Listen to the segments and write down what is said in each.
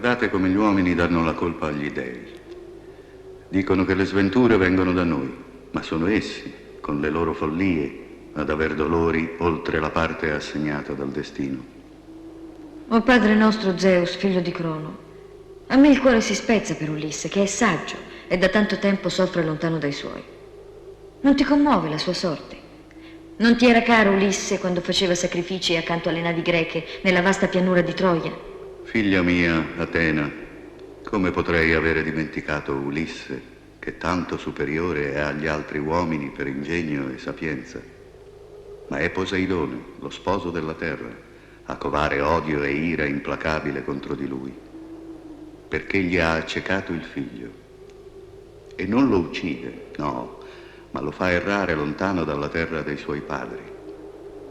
Guardate come gli uomini danno la colpa agli dèi. Dicono che le sventure vengono da noi, ma sono essi, con le loro follie, ad aver dolori oltre la parte assegnata dal destino. O Padre nostro Zeus, figlio di Crono, a me il cuore si spezza per Ulisse, che è saggio e da tanto tempo soffre lontano dai suoi. Non ti commuove la sua sorte? Non ti era caro Ulisse quando faceva sacrifici accanto alle navi greche nella vasta pianura di Troia? Figlia mia, Atena, come potrei avere dimenticato Ulisse, che tanto superiore è agli altri uomini per ingegno e sapienza? Ma è Poseidone, lo sposo della terra, a covare odio e ira implacabile contro di lui, perché gli ha accecato il figlio. E non lo uccide, no, ma lo fa errare lontano dalla terra dei suoi padri.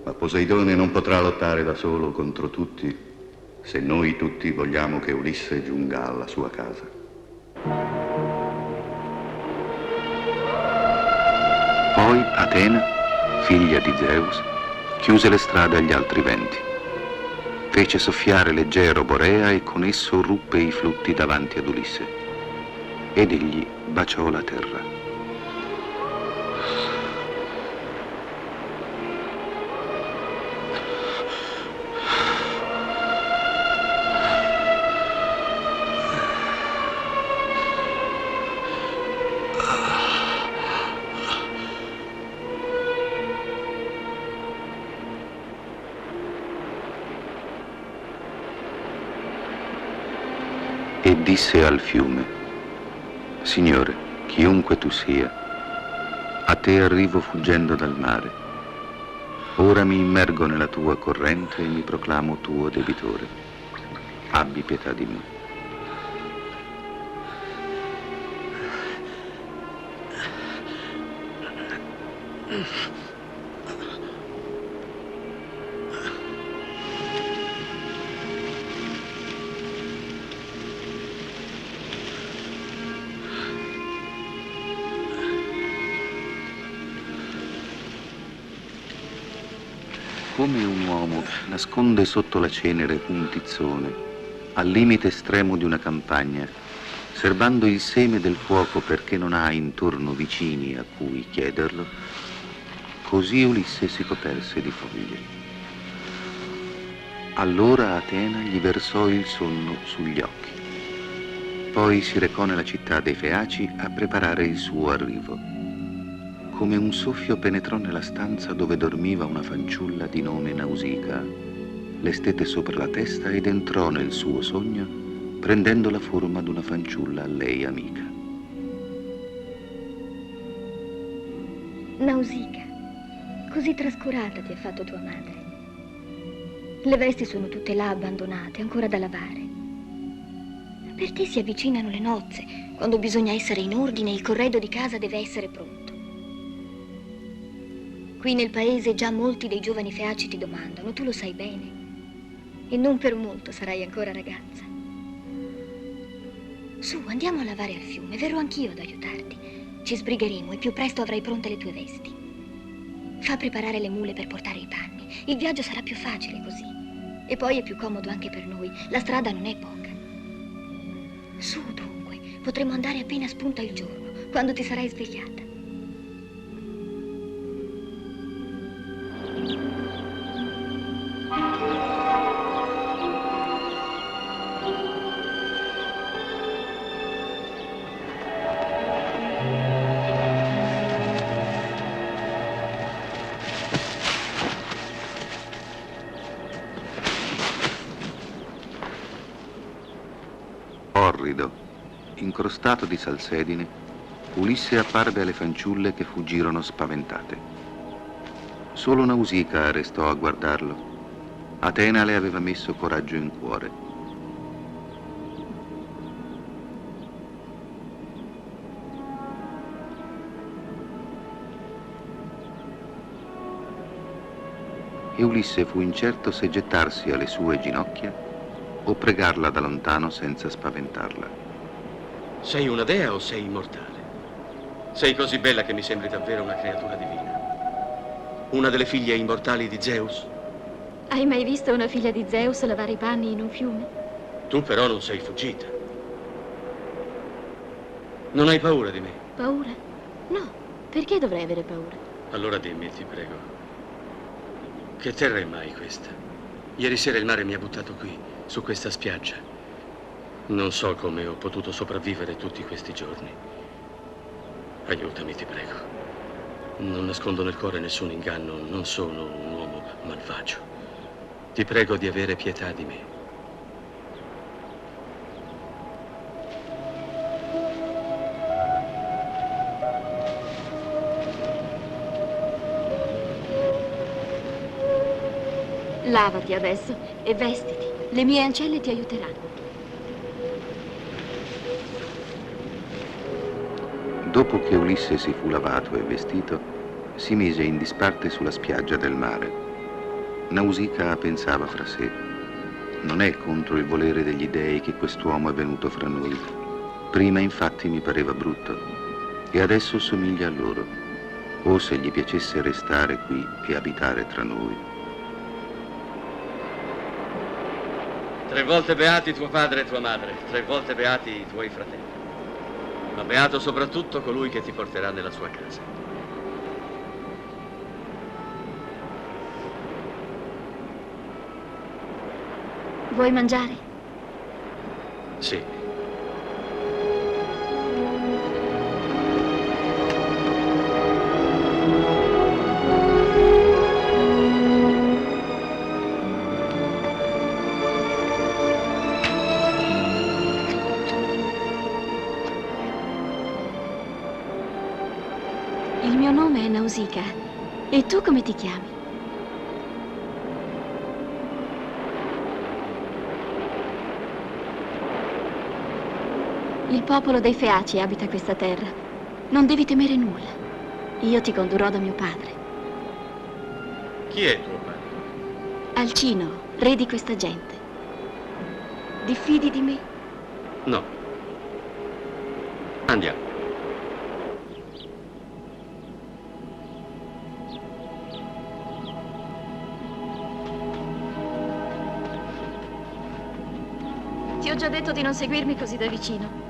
Ma Poseidone non potrà lottare da solo contro tutti, se noi tutti vogliamo che Ulisse giunga alla sua casa. Poi Atena, figlia di Zeus, chiuse le strade agli altri venti. Fece soffiare leggero Borea e con esso ruppe i flutti davanti ad Ulisse. Ed egli baciò la terra. E disse al fiume: Signore, chiunque tu sia, a te arrivo fuggendo dal mare. Ora mi immergo nella tua corrente e mi proclamo tuo debitore. Abbi pietà di me. Come un uomo nasconde sotto la cenere un tizzone, al limite estremo di una campagna, serbando il seme del fuoco perché non ha intorno vicini a cui chiederlo, così Ulisse si coperse di foglie. Allora Atena gli versò il sonno sugli occhi. Poi si recò nella città dei Feaci a preparare il suo arrivo. Come un soffio penetrò nella stanza dove dormiva una fanciulla di nome Nausica, le stette sopra la testa ed entrò nel suo sogno, prendendo la forma d'una fanciulla a lei amica. Nausica, così trascurata ti ha fatto tua madre. Le vesti sono tutte là abbandonate, ancora da lavare. Per te si avvicinano le nozze, quando bisogna essere in ordine e il corredo di casa deve essere pronto. Qui nel paese già molti dei giovani feaci ti domandano, tu lo sai bene. E non per molto sarai ancora ragazza. Su, andiamo a lavare al fiume, verrò anch'io ad aiutarti. Ci sbrigheremo e più presto avrai pronte le tue vesti. Fa preparare le mule per portare i panni. Il viaggio sarà più facile così. E poi è più comodo anche per noi. La strada non è poca. Su, dunque, potremo andare appena spunta il giorno, quando ti sarai svegliata. Orrido, incrostato di salsedine, Ulisse apparve alle fanciulle che fuggirono spaventate. Solo Nausica restò a guardarlo. Atena le aveva messo coraggio in cuore. E Ulisse fu incerto se gettarsi alle sue ginocchia o pregarla da lontano senza spaventarla. Sei una dea o sei immortale? Sei così bella che mi sembri davvero una creatura divina. Una delle figlie immortali di Zeus? Hai mai visto una figlia di Zeus lavare i panni in un fiume? Tu però non sei fuggita. Non hai paura di me? Paura? No, perché dovrei avere paura? Allora dimmi, ti prego, che terra è mai questa? Ieri sera il mare mi ha buttato qui, su questa spiaggia. Non so come ho potuto sopravvivere tutti questi giorni. Aiutami, ti prego. Non nascondo nel cuore nessun inganno, non sono un uomo malvagio. Ti prego di avere pietà di me. Lavati adesso e vestiti. Le mie ancelle ti aiuteranno. Dopo che Ulisse si fu lavato e vestito, si mise in disparte sulla spiaggia del mare. Nausicaa pensava fra sé: non è contro il volere degli dei che quest'uomo è venuto fra noi. Prima infatti mi pareva brutto e adesso somiglia a loro. O se gli piacesse restare qui e abitare tra noi. 3 volte beati tuo padre e tua madre, 3 volte beati i tuoi fratelli. Ma beato soprattutto colui che ti porterà nella sua casa. Vuoi mangiare? Sì. Il mio nome è Nausicaa. E tu come ti chiami? Il popolo dei Feaci abita questa terra. Non devi temere nulla. Io ti condurrò da mio padre. Chi è tuo padre? Alcino, re di questa gente. Diffidi di me? No. Andiamo. Ti ho già detto di non seguirmi così da vicino.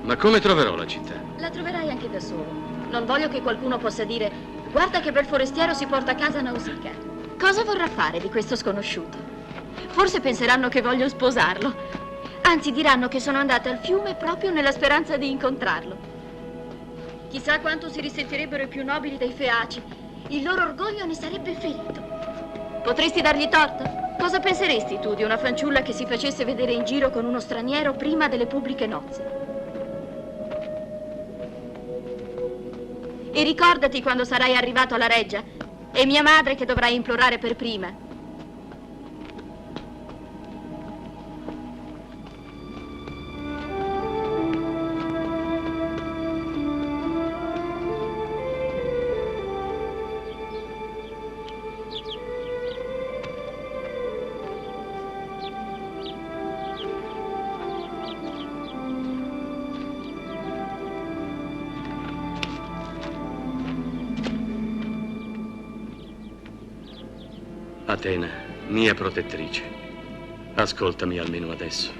Ma come troverò la città? La troverai anche da solo. Non voglio che qualcuno possa dire: guarda che bel forestiero si porta a casa Nausicaa. Cosa vorrà fare di questo sconosciuto? Forse penseranno che voglio sposarlo. Anzi, diranno che sono andata al fiume proprio nella speranza di incontrarlo. Chissà quanto si risentirebbero i più nobili dei Feaci. Il loro orgoglio ne sarebbe ferito. Potresti dargli torto? Cosa penseresti tu di una fanciulla che si facesse vedere in giro con uno straniero prima delle pubbliche nozze? E ricordati quando sarai arrivato alla reggia, è mia madre che dovrai implorare per prima. Atena, mia protettrice, ascoltami almeno adesso,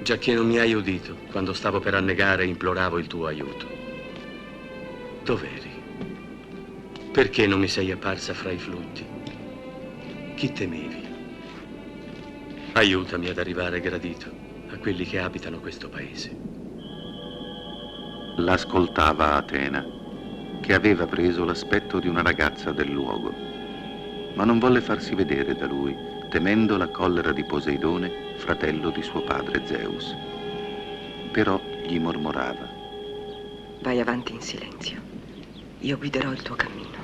giacché non mi hai udito quando stavo per annegare e imploravo il tuo aiuto. Dov'eri? Perché non mi sei apparsa fra i flutti? Chi temevi? Aiutami ad arrivare gradito a quelli che abitano questo paese. L'ascoltava Atena, che aveva preso l'aspetto di una ragazza del luogo, ma non volle farsi vedere da lui, temendo la collera di Poseidone, fratello di suo padre Zeus. Però gli mormorava: vai avanti in silenzio. Io guiderò il tuo cammino.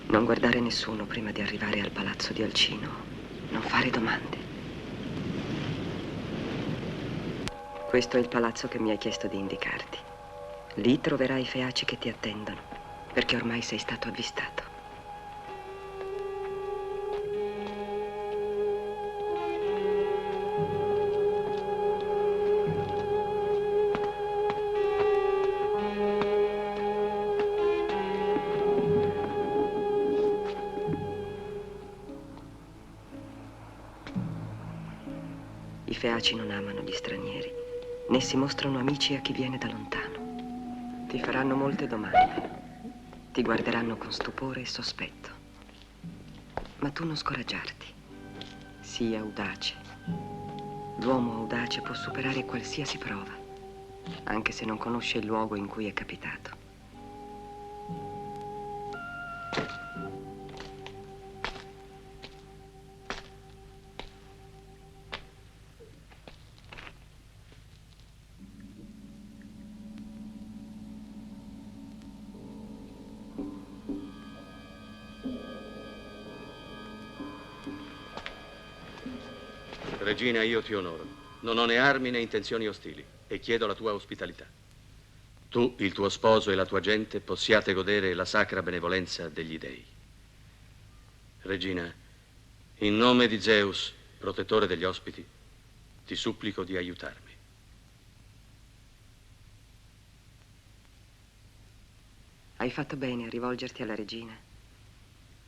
Non guardare nessuno prima di arrivare al palazzo di Alcino. Non fare domande. Questo è il palazzo che mi hai chiesto di indicarti. Lì troverai i Feaci che ti attendono, perché ormai sei stato avvistato. I feaci non amano gli stranieri, né si mostrano amici a chi viene da lontano. Ti faranno molte domande, ti guarderanno con stupore e sospetto. Ma tu non scoraggiarti, sii audace. L'uomo audace può superare qualsiasi prova, anche se non conosce il luogo in cui è capitato. Regina, io ti onoro. Non ho né armi né intenzioni ostili e chiedo la tua ospitalità. Tu, il tuo sposo e la tua gente possiate godere la sacra benevolenza degli dei. Regina, in nome di Zeus, protettore degli ospiti, ti supplico di aiutarmi. Hai fatto bene a rivolgerti alla regina.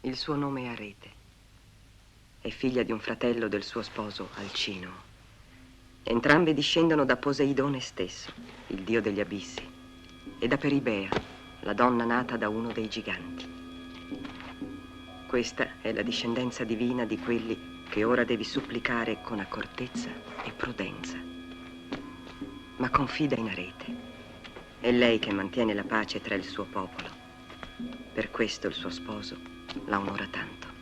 Il suo nome è Arete. È figlia di un fratello del suo sposo, Alcino. Entrambi discendono da Poseidone stesso, il dio degli abissi, e da Peribea, la donna nata da uno dei giganti. Questa è la discendenza divina di quelli che ora devi supplicare con accortezza e prudenza. Ma confida in Arete. È lei che mantiene la pace tra il suo popolo. Per questo il suo sposo la onora tanto.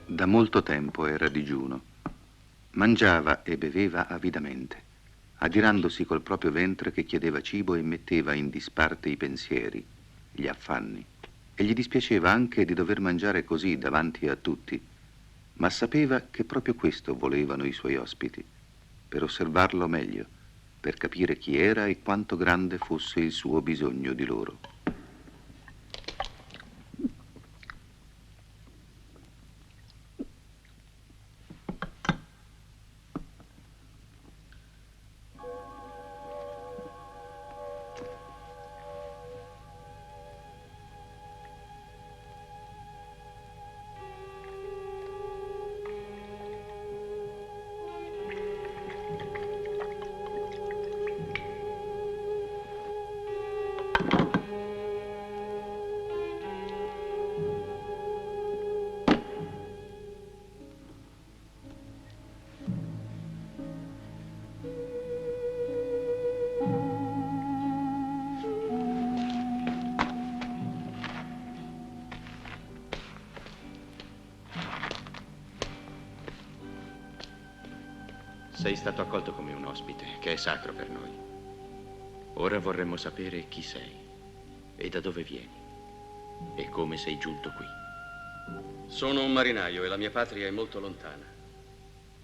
Da molto tempo era digiuno. Mangiava e beveva avidamente, adirandosi col proprio ventre che chiedeva cibo e metteva in disparte i pensieri, gli affanni. E gli dispiaceva anche di dover mangiare così davanti a tutti, ma sapeva che proprio questo volevano i suoi ospiti, per osservarlo meglio, per capire chi era e quanto grande fosse il suo bisogno di loro. Sei stato accolto come un ospite, che è sacro per noi. Ora vorremmo sapere chi sei e da dove vieni e come sei giunto qui. Sono un marinaio e la mia patria è molto lontana.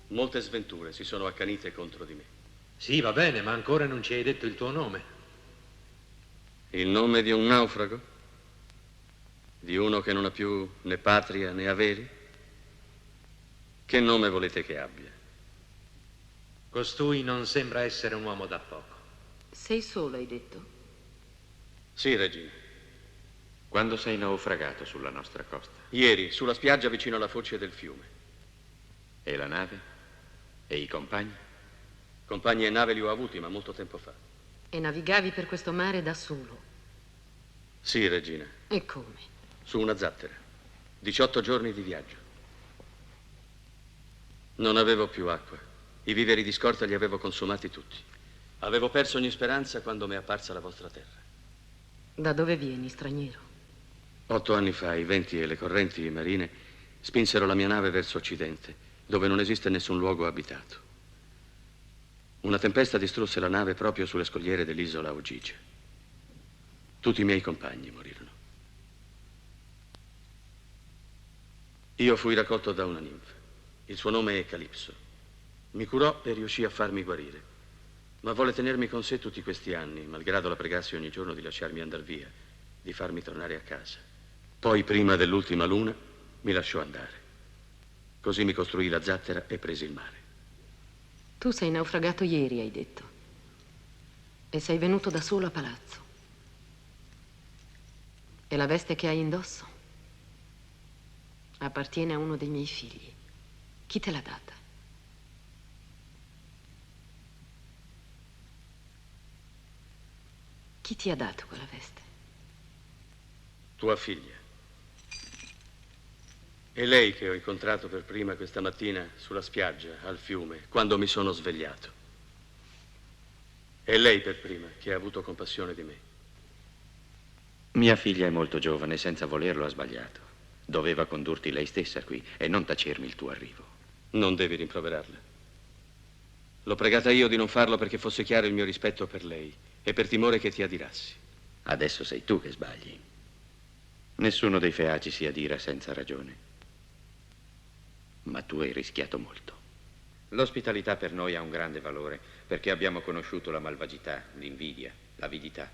Molte sventure si sono accanite contro di me. Sì, va bene, ma ancora non ci hai detto il tuo nome. Il nome di un naufrago? Di uno che non ha più né patria né averi? Che nome volete che abbia? Costui non sembra essere un uomo da poco. Sei solo, hai detto? Sì, regina. Quando sei naufragato sulla nostra costa? Ieri, sulla spiaggia vicino alla foce del fiume. E la nave? E i compagni? Compagni e nave li ho avuti, ma molto tempo fa. E navigavi per questo mare da solo? Sì, regina. E come? Su una zattera. 18 giorni di viaggio. Non avevo più acqua. I viveri di scorta li avevo consumati tutti. Avevo perso ogni speranza quando mi è apparsa la vostra terra. Da dove vieni, straniero? 8 anni fa i venti e le correnti marine spinsero la mia nave verso occidente, dove non esiste nessun luogo abitato. Una tempesta distrusse la nave proprio sulle scogliere dell'isola Ogygia. Tutti i miei compagni morirono. Io fui raccolto da una ninfa. Il suo nome è Calipso. Mi curò e riuscì a farmi guarire, ma volle tenermi con sé tutti questi anni, malgrado la pregassi ogni giorno di lasciarmi andare via, di farmi tornare a casa. Poi, prima dell'ultima luna, mi lasciò andare. Così mi costruì la zattera e presi il mare. Tu sei naufragato ieri, hai detto. E sei venuto da solo a palazzo. E la veste che hai indosso appartiene a uno dei miei figli. Chi te l'ha data? Chi ti ha dato quella veste? Tua figlia. È lei che ho incontrato per prima questa mattina sulla spiaggia, al fiume, quando mi sono svegliato. È lei per prima che ha avuto compassione di me. Mia figlia è molto giovane, senza volerlo ha sbagliato. Doveva condurti lei stessa qui e non tacermi il tuo arrivo. Non devi rimproverarla. L'ho pregata io di non farlo perché fosse chiaro il mio rispetto per lei e per timore che ti adirassi. Adesso sei tu che sbagli. Nessuno dei feaci si adira senza ragione. Ma tu hai rischiato molto. L'ospitalità per noi ha un grande valore perché abbiamo conosciuto la malvagità, l'invidia, l'avidità.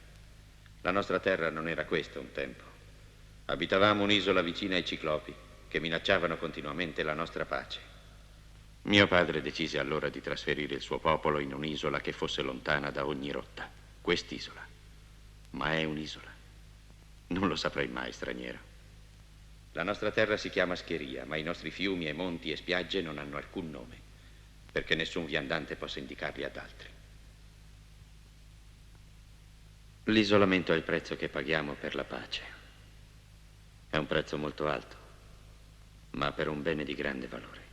La nostra terra non era questa un tempo. Abitavamo un'isola vicina ai ciclopi che minacciavano continuamente la nostra pace. Mio padre decise allora di trasferire il suo popolo in un'isola che fosse lontana da ogni rotta. Quest'isola. Ma è un'isola. Non lo saprai mai, straniero. La nostra terra si chiama Scheria, ma i nostri fiumi e monti e spiagge non hanno alcun nome, perché nessun viandante possa indicarli ad altri. L'isolamento è il prezzo che paghiamo per la pace. È un prezzo molto alto, ma per un bene di grande valore.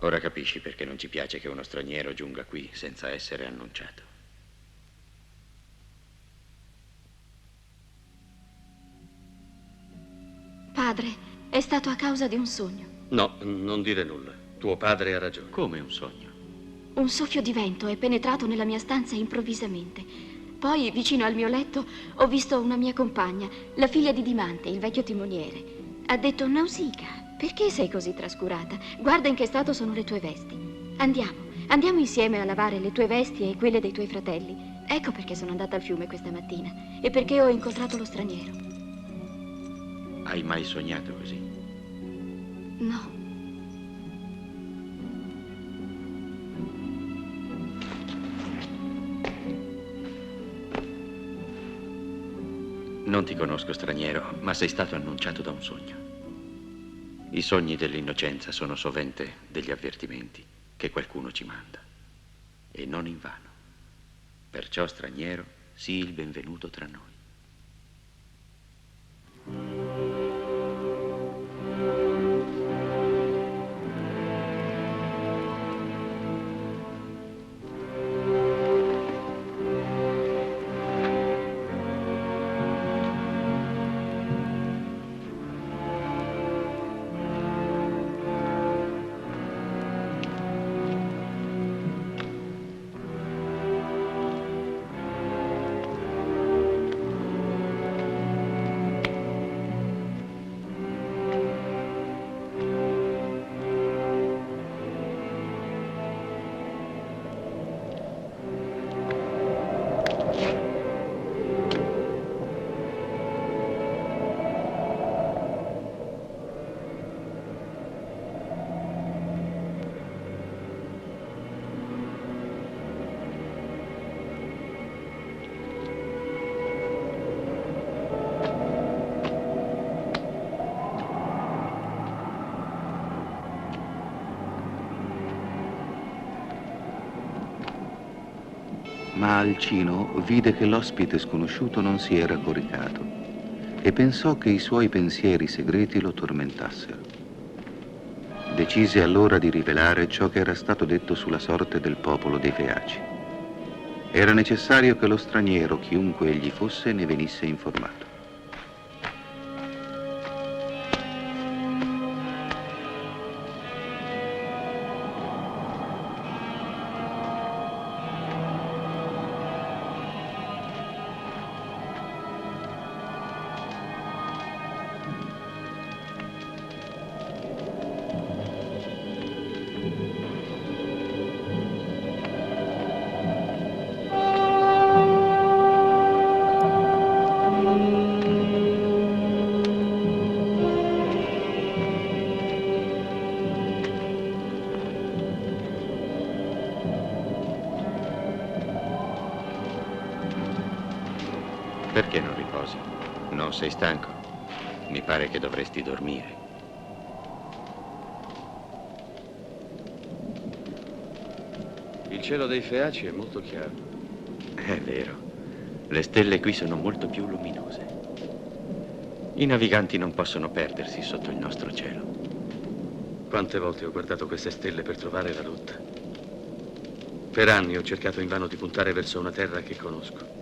Ora capisci perché non ci piace che uno straniero giunga qui senza essere annunciato. Padre, è stato a causa di un sogno. No, non dire nulla. Tuo padre ha ragione. Come un sogno? Un soffio di vento è penetrato nella mia stanza improvvisamente. Poi, vicino al mio letto, ho visto una mia compagna, la figlia di Dimante, il vecchio timoniere. Ha detto: Nausicaa, perché sei così trascurata? Guarda in che stato sono le tue vesti. Andiamo insieme a lavare le tue vesti e quelle dei tuoi fratelli. Ecco perché sono andata al fiume questa mattina e perché ho incontrato lo straniero. Hai mai sognato così? No. Non ti conosco, straniero, ma sei stato annunciato da un sogno. I sogni dell'innocenza sono sovente degli avvertimenti che qualcuno ci manda, e non invano. Perciò, straniero, sii il benvenuto tra noi. Ma Alcino vide che l'ospite sconosciuto non si era coricato e pensò che i suoi pensieri segreti lo tormentassero. Decise allora di rivelare ciò che era stato detto sulla sorte del popolo dei Feaci. Era necessario che lo straniero, chiunque egli fosse, ne venisse informato. Perché non riposi? Non sei stanco? Mi pare che dovresti dormire. Il cielo dei Feaci è molto chiaro. È vero. Le stelle qui sono molto più luminose. I naviganti non possono perdersi sotto il nostro cielo. Quante volte ho guardato queste stelle per trovare la rotta. Per anni ho cercato invano di puntare verso una terra che conosco.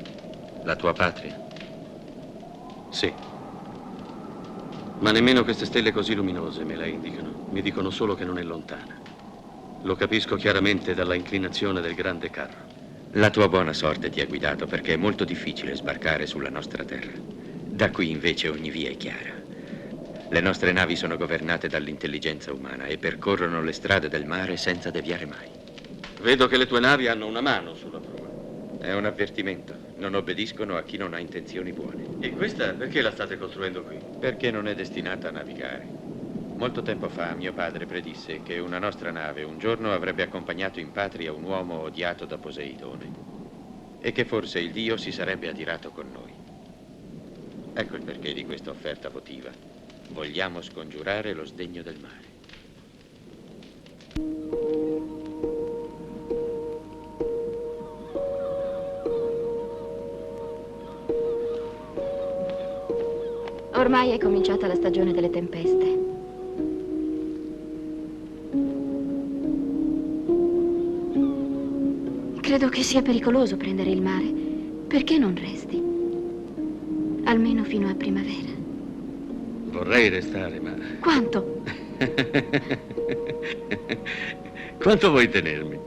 La tua patria? Sì. Ma nemmeno queste stelle così luminose me la indicano. Mi dicono solo che non è lontana. Lo capisco chiaramente dalla inclinazione del grande carro. La tua buona sorte ti ha guidato perché è molto difficile sbarcare sulla nostra terra. Da qui invece ogni via è chiara. Le nostre navi sono governate dall'intelligenza umana e percorrono le strade del mare senza deviare mai. Vedo che le tue navi hanno una mano sulla prua. È un avvertimento. Non obbediscono a chi non ha intenzioni buone. E questa perché la state costruendo qui? Perché non è destinata a navigare. Molto tempo fa mio padre predisse che una nostra nave un giorno avrebbe accompagnato in patria un uomo odiato da Poseidone e che forse il Dio si sarebbe adirato con noi. Ecco il perché di questa offerta votiva. Vogliamo scongiurare lo sdegno del mare. Ormai è cominciata la stagione delle tempeste. Credo che sia pericoloso prendere il mare. Perché non resti? Almeno fino a primavera. Vorrei restare, ma... Quanto? Quanto vuoi tenermi?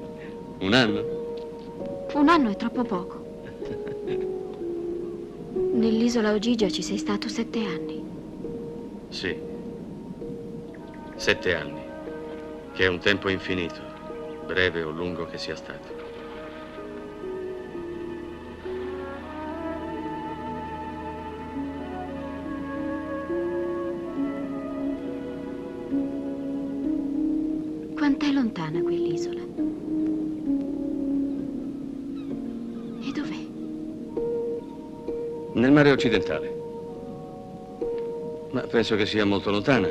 Un anno? Un anno è troppo poco. Nell'isola Ogygia ci sei stato 7 anni. Sì. 7 anni. Che è un tempo infinito, breve o lungo che sia stato. Quant'è lontana quell'isola? E dov'è? Nel mare occidentale. Ma penso che sia molto lontana,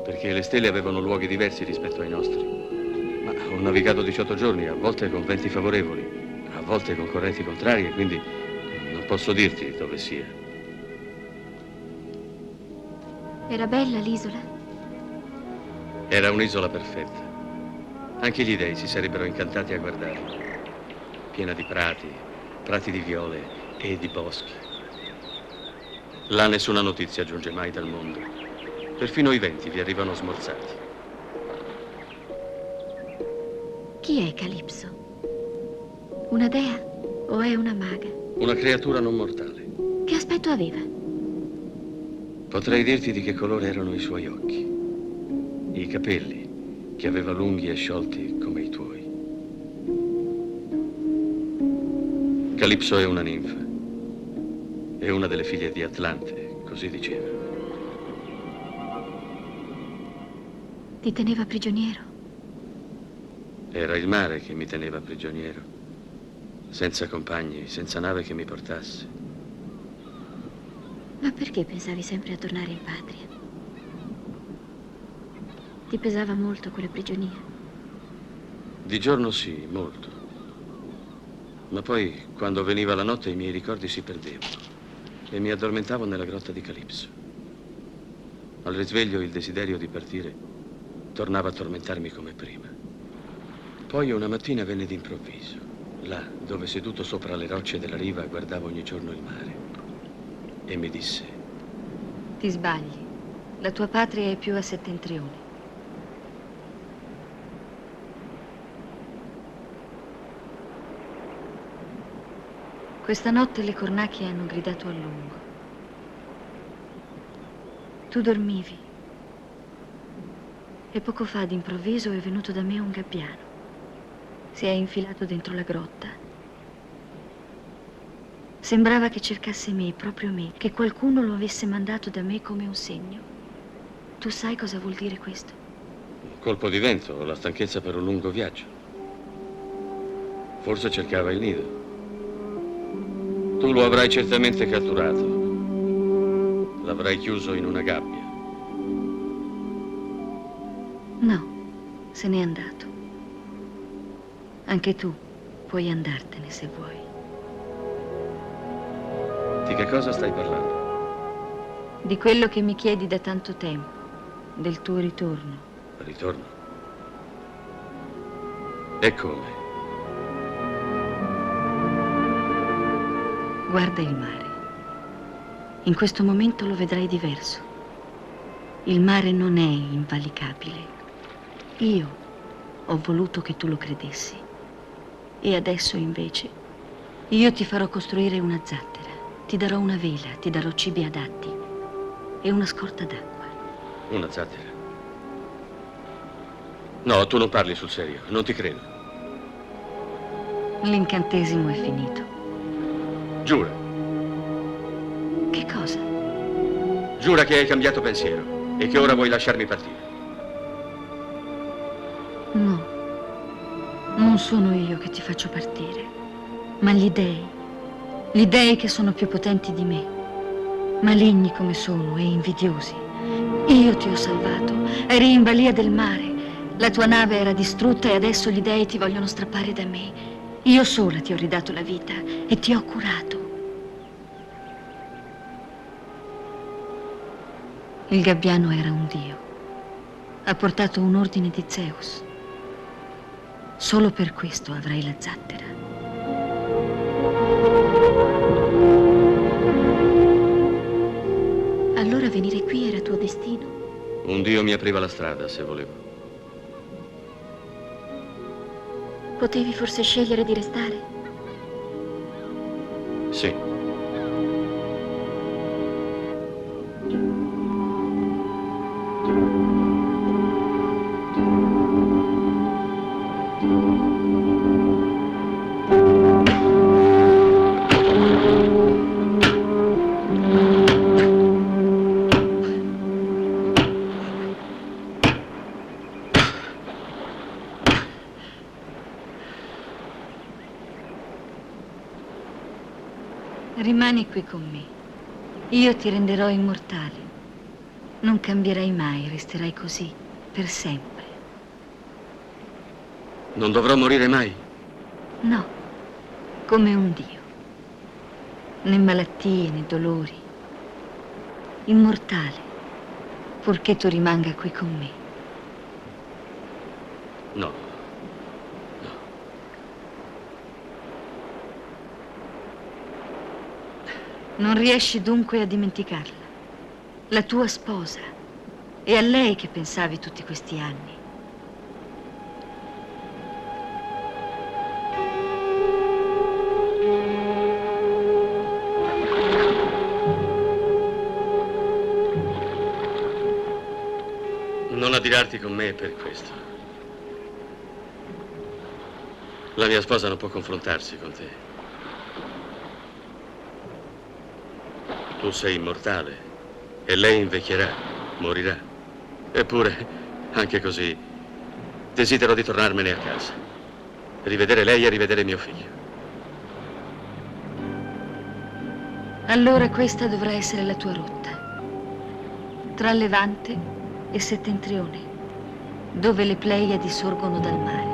perché le stelle avevano luoghi diversi rispetto ai nostri. Ma ho navigato 18 giorni, a volte con venti favorevoli, a volte con correnti contrarie, quindi non posso dirti dove sia. Era bella l'isola? Era un'isola perfetta. Anche gli dei si sarebbero incantati a guardarla. Piena di prati, prati di viole e di boschi. Là nessuna notizia giunge mai dal mondo. Perfino i venti vi arrivano smorzati. Chi è Calipso? Una dea o è una maga? Una creatura non mortale. Che aspetto aveva? Potrei dirti di che colore erano i suoi occhi. I capelli, che aveva lunghi e sciolti come i tuoi. Calipso è una ninfa. È una delle figlie di Atlante, così diceva. Ti teneva prigioniero? Era il mare che mi teneva prigioniero. Senza compagni, senza nave che mi portasse. Ma perché pensavi sempre a tornare in patria? Ti pesava molto quella prigionia? Di giorno sì, molto. Ma poi, quando veniva la notte, i miei ricordi si perdevano e mi addormentavo nella grotta di Calipso. Al risveglio il desiderio di partire tornava a tormentarmi come prima. Poi una mattina venne d'improvviso. Là, dove seduto sopra le rocce della riva, guardavo ogni giorno il mare. E mi disse: ti sbagli. La tua patria è più a settentrione. Questa notte le cornacchie hanno gridato a lungo. Tu dormivi. E poco fa, d'improvviso, è venuto da me un gabbiano. Si è infilato dentro la grotta. Sembrava che cercasse me, proprio me, che qualcuno lo avesse mandato da me come un segno. Tu sai cosa vuol dire questo? un colpo di vento o la stanchezza per un lungo viaggio. Forse cercava il nido. Tu lo avrai certamente catturato. L'avrai chiuso in una gabbia. No, se n'è andato. Anche tu puoi andartene se vuoi. Di che cosa stai parlando? Di quello che mi chiedi da tanto tempo, del tuo ritorno. Ritorno? E come? Guarda il mare. In questo momento lo vedrai diverso. Il mare non è invalicabile. Io ho voluto che tu lo credessi. E adesso invece io ti farò costruire una zattera. Ti darò una vela, ti darò cibi adatti e una scorta d'acqua. Una zattera? No, tu non parli sul serio, non ti credo. L'incantesimo è finito. Giura. Che cosa? Giura che hai cambiato pensiero e che ora vuoi lasciarmi partire. No, non sono io che ti faccio partire, ma gli dèi che sono più potenti di me, maligni come sono e invidiosi. Io ti ho salvato, eri in balia del mare, la tua nave era distrutta e adesso gli dèi ti vogliono strappare da me. Io sola ti ho ridato la vita e ti ho curato. Il gabbiano era un dio. Ha portato un ordine di Zeus. Solo per questo avrai la zattera. Allora venire qui era tuo destino? Un dio mi apriva la strada, se volevo. Potevi forse scegliere di restare? Sì. Rimani qui con me. Io ti renderò immortale. Non cambierai mai, resterai così, per sempre. Non dovrò morire mai? No, come un dio. Né malattie, né dolori. Immortale, purché tu rimanga qui con me. No. Non riesci dunque a dimenticarla, la tua sposa. È a lei che pensavi tutti questi anni. Non adirarti con me per questo. La mia sposa non può confrontarsi con te. Tu sei immortale e lei invecchierà, morirà. Eppure, anche così, desidero di tornarmene a casa. Rivedere lei e rivedere mio figlio. Allora questa dovrà essere la tua rotta. Tra Levante e Settentrione, dove le Pleiadi sorgono dal mare.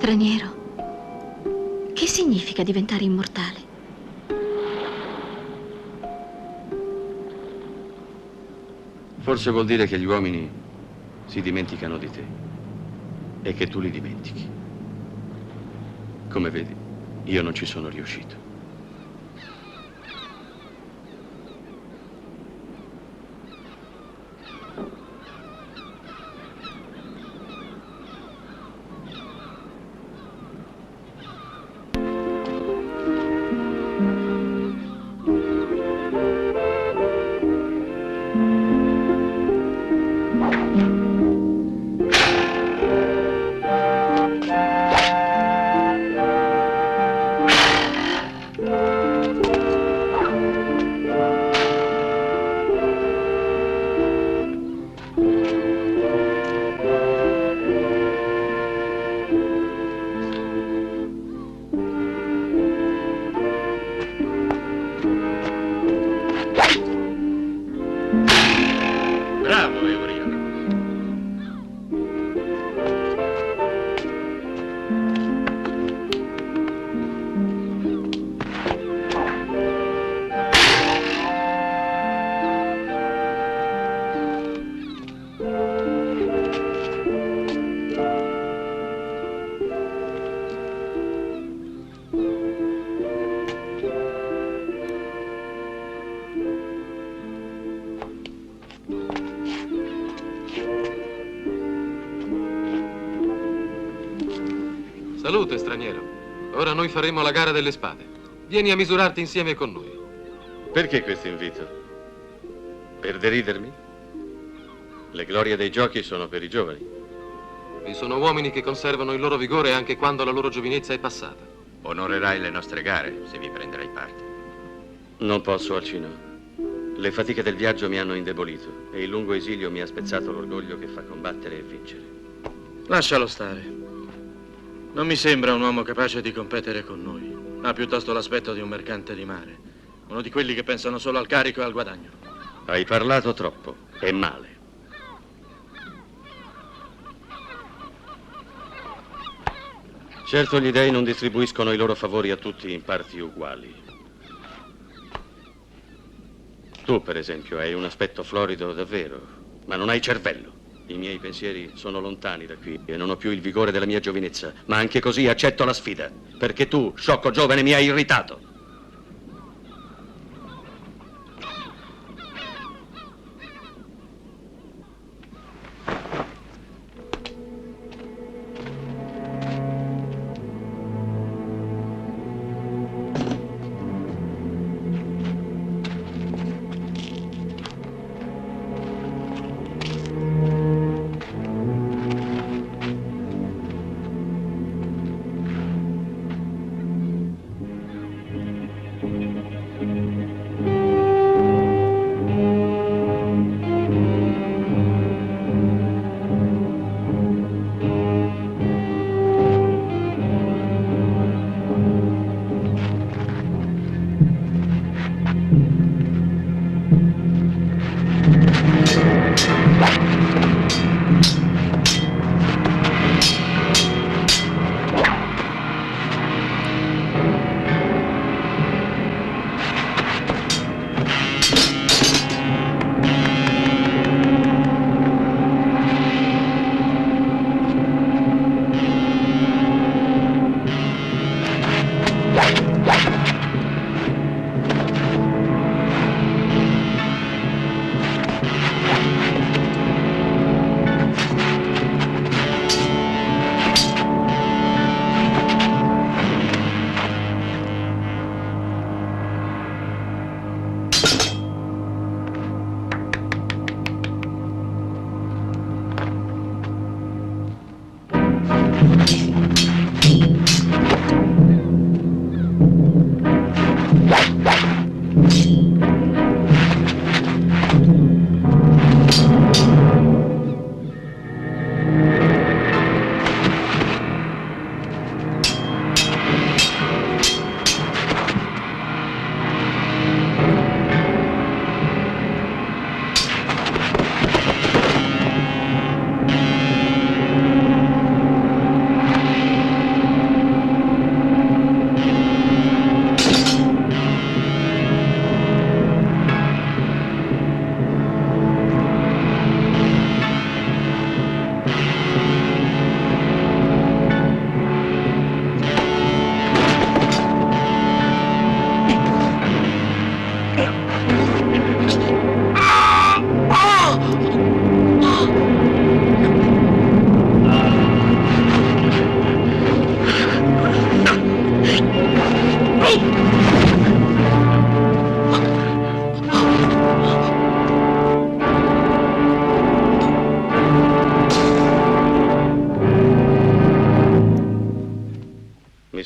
Straniero, che significa diventare immortale? Forse vuol dire che gli uomini si dimenticano di te e che tu li dimentichi. Come vedi, io non ci sono riuscito. Bravo, Euriano. Salute, straniero. Ora noi faremo la gara delle spade. Vieni a misurarti insieme con noi. Perché questo invito? Per deridermi? Le glorie dei giochi sono per i giovani. Vi sono uomini che conservano il loro vigore anche quando la loro giovinezza è passata. Onorerai le nostre gare se vi prenderai parte. Non posso, Alcino. Le fatiche del viaggio mi hanno indebolito e il lungo esilio mi ha spezzato l'orgoglio che fa combattere e vincere. Lascialo stare. Non mi sembra un uomo capace di competere con noi. Ha piuttosto l'aspetto di un mercante di mare. Uno di quelli che pensano solo al carico e al guadagno. Hai parlato troppo e male. Certo, gli dei non distribuiscono i loro favori a tutti in parti uguali. Tu, per esempio, hai un aspetto florido davvero, ma non hai cervello. I miei pensieri sono lontani da qui e non ho più il vigore della mia giovinezza, ma anche così accetto la sfida, perché tu, sciocco giovane, mi hai irritato.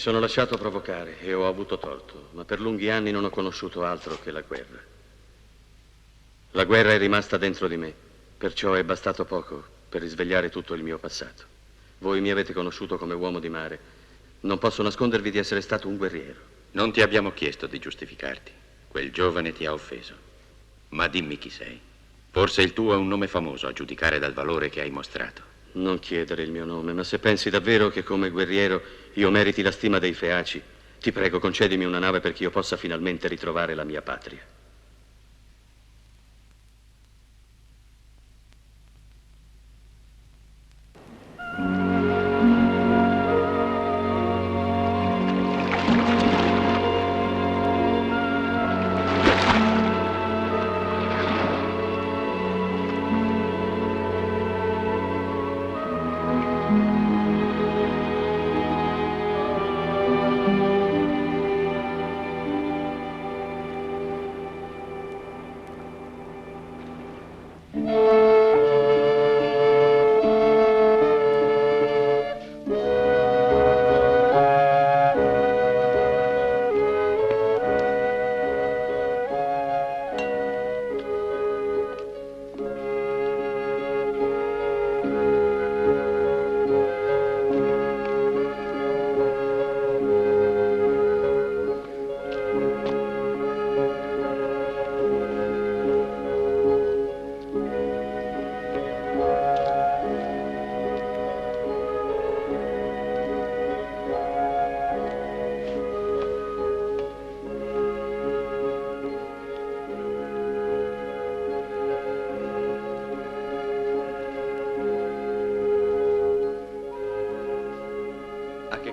sono lasciato provocare e ho avuto torto, ma per lunghi anni non ho conosciuto altro che la guerra. La guerra è rimasta dentro di me, perciò è bastato poco per risvegliare tutto il mio passato. Voi mi avete conosciuto come uomo di mare. Non posso nascondervi di essere stato un guerriero. Non ti abbiamo chiesto di giustificarti. Quel giovane ti ha offeso. Ma dimmi chi sei. Forse il tuo è un nome famoso a giudicare dal valore che hai mostrato. Non chiedere il mio nome, ma se pensi davvero che come guerriero io meriti la stima dei Feaci, ti prego, concedimi una nave perché io possa finalmente ritrovare la mia patria.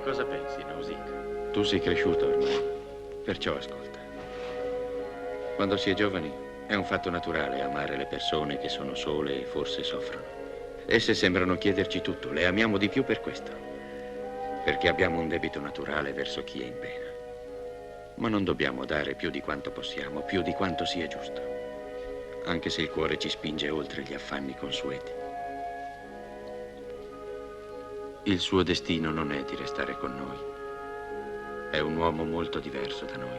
Cosa pensi, Nausicaa? Tu sei cresciuto ormai, perciò ascolta. Quando si è giovani è un fatto naturale amare le persone che sono sole e forse soffrono. Esse sembrano chiederci tutto, le amiamo di più per questo. Perché abbiamo un debito naturale verso chi è in pena. Ma non dobbiamo dare più di quanto possiamo, più di quanto sia giusto. Anche se il cuore ci spinge oltre gli affanni consueti. Il suo destino non è di restare con noi. È un uomo molto diverso da noi.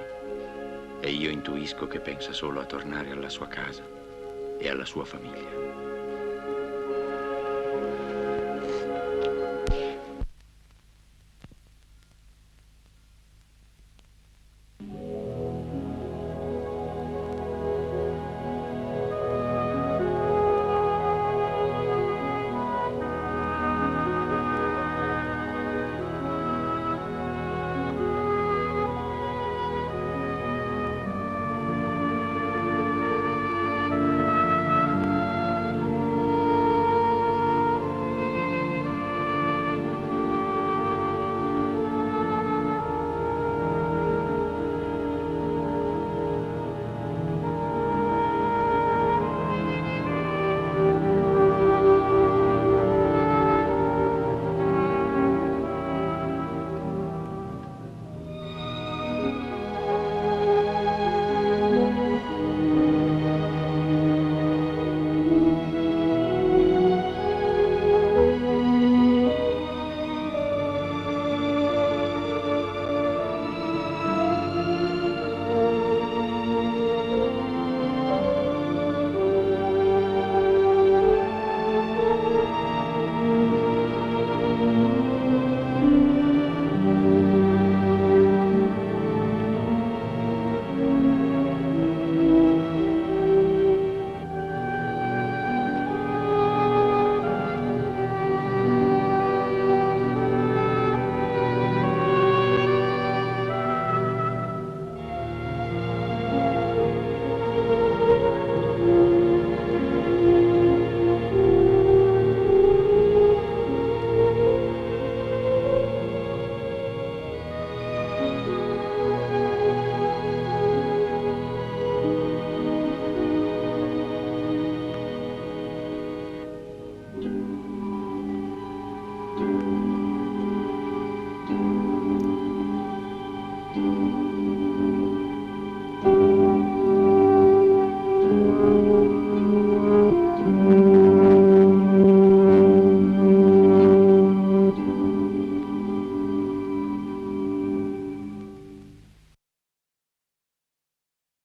E io intuisco che pensa solo a tornare alla sua casa e alla sua famiglia.